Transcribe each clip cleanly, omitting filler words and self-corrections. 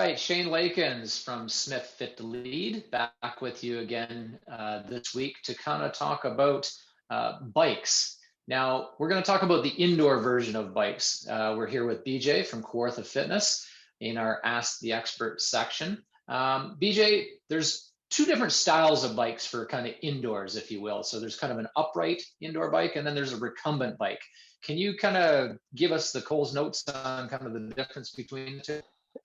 right, Shane Lakins from Smith Fit to Lead, back with you again this week to kind of talk about bikes. Now, we're going to talk about the indoor version of bikes. We're here with BJ from Kawartha Fitness in our Ask the Expert section. BJ, there's two different styles of bikes for kind of indoors, if you will. So there's kind of an upright indoor bike, and then there's a recumbent bike. Can you kind of give us the Cole's notes on kind of the difference between the two?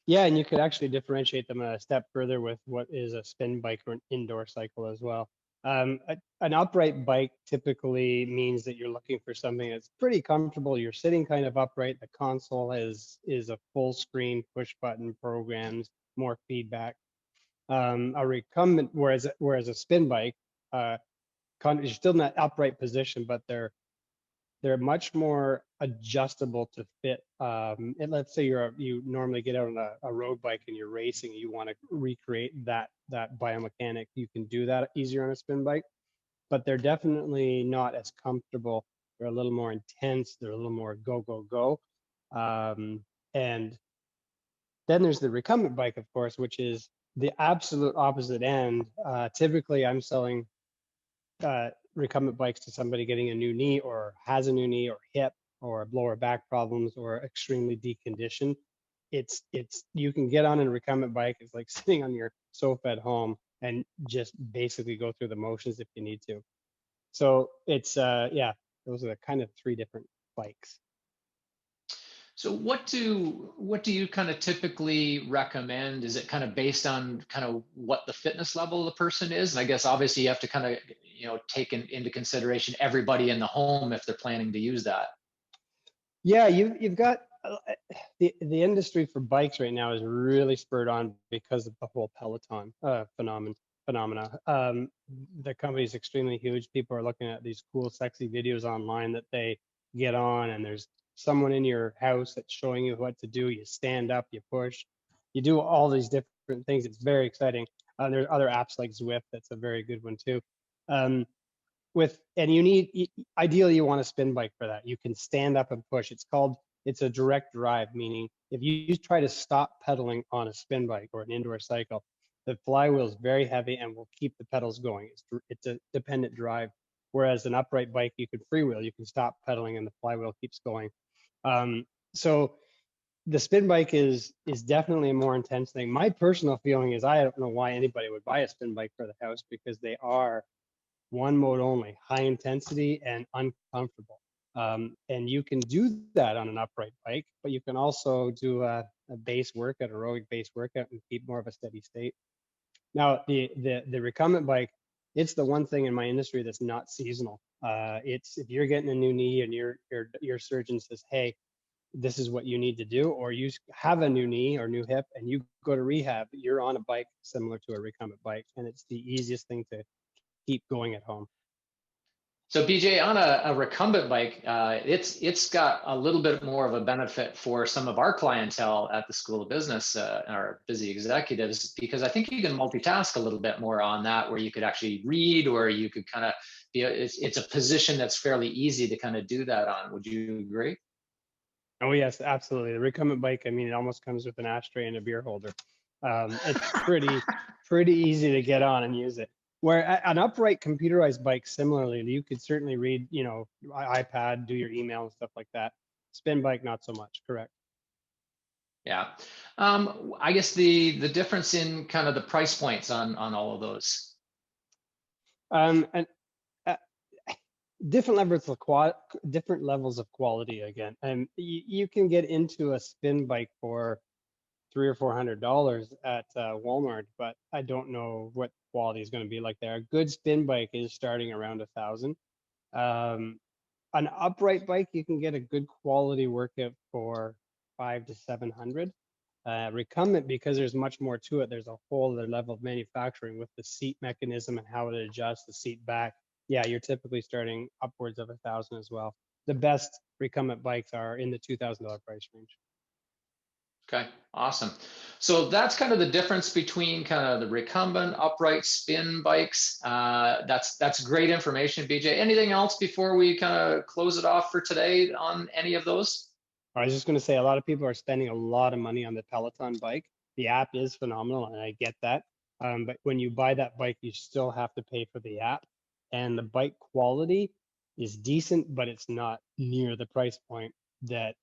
Yeah, and you could actually differentiate them a step further with what is a spin bike or an indoor cycle as well. An upright bike typically means that you're looking for something that's pretty comfortable. You're sitting kind of upright. The console is a full screen, push button programs, more feedback. A recumbent, whereas a spin bike, you're still in that upright position, but they're much more adjustable to fit. Let's say you normally get out on a road bike and you're racing, you want to recreate that biomechanic. You can do that easier on a spin bike, but they're definitely not as comfortable. They're a little more intense. They're a little more go, go, go. And then there's the recumbent bike, of course, which is the absolute opposite end. Typically, I'm selling recumbent bikes to somebody getting a new knee or has a new knee or hip or lower back problems or extremely deconditioned. You can get on a recumbent bike. It's like sitting on your sofa at home and just basically go through the motions if you need to. So it's yeah, those are the kind of three different bikes. So what do you kind of typically recommend? Is it kind of based on kind of what the fitness level of the person is? And I guess obviously you have to kind of, take into consideration everybody in the home if they're planning to use that. Yeah, you've got the industry for bikes right now is really spurred on because of the whole Peloton phenomena. The company is extremely huge. People are looking at these cool, sexy videos online that they get on, and there's someone in your house that's showing you what to do. You stand up, you push, you do all these different things. It's very exciting. There's other apps like Zwift. That's a very good one too. Ideally you want a spin bike for that. You can stand up and push. It's a direct drive, meaning if you try to stop pedaling on a spin bike or an indoor cycle, the flywheel is very heavy and will keep the pedals going. It's a dependent drive. Whereas an upright bike, you can freewheel, you can stop pedaling and the flywheel keeps going. So the spin bike is definitely a more intense thing. My personal feeling is I don't know why anybody would buy a spin bike for the house, because they are one mode only, high intensity and uncomfortable. And you can do that on an upright bike, but you can also do a base workout, aerobic base workout, and keep more of a steady state. Now, the recumbent bike, it's the one thing in my industry that's not seasonal. It's if you're getting a new knee and your surgeon says, hey, this is what you need to do, or you have a new knee or new hip and you go to rehab, you're on a bike similar to a recumbent bike, and it's the easiest thing to keep going at home. So BJ, on a recumbent bike, it's got a little bit more of a benefit for some of our clientele at the School of Business, our busy executives, because I think you can multitask a little bit more on that, where you could actually read, or you could kind of it's a position that's fairly easy to kind of do that on. Would you agree? Oh yes, absolutely. The recumbent bike, I mean, it almost comes with an ashtray and a beer holder. It's pretty easy to get on and use it. Where an upright computerized bike, similarly, you could certainly read, iPad, do your email and stuff like that. Spin bike, not so much. Correct. Yeah. I guess the difference in kind of the price points on all of those. And different levels of quality again. And you can get into a spin bike for $300 or $400 at Walmart, but I don't know what quality is going to be like there. A good spin bike is starting around $1,000. An upright bike, you can get a good quality workout for $500 to $700. Recumbent, because there's much more to it, there's a whole other level of manufacturing with the seat mechanism and how it adjusts the seat back. Yeah, you're typically starting upwards of $1,000 as well. The best recumbent bikes are in the $2,000 price range. Okay, awesome. So that's kind of the difference between kind of the recumbent, upright, spin bikes. That's great information, BJ. Anything else before we kind of close it off for today on any of those? I was just going to say, a lot of people are spending a lot of money on the Peloton bike. The app is phenomenal, and I get that. But when you buy that bike, you still have to pay for the app, and the bike quality is decent, but it's not near the price point that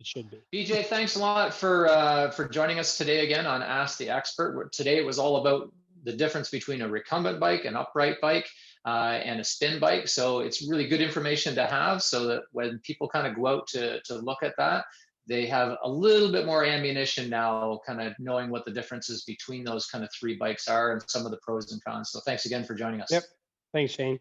it should be. BJ, thanks a lot for joining us today again on Ask the Expert. Today it was all about the difference between a recumbent bike, an upright bike, and a spin bike. So it's really good information to have, so that when people kind of go out to look at that, they have a little bit more ammunition now, kind of knowing what the differences between those kind of three bikes are and some of the pros and cons. So thanks again for joining us. Yep. Thanks, Shane.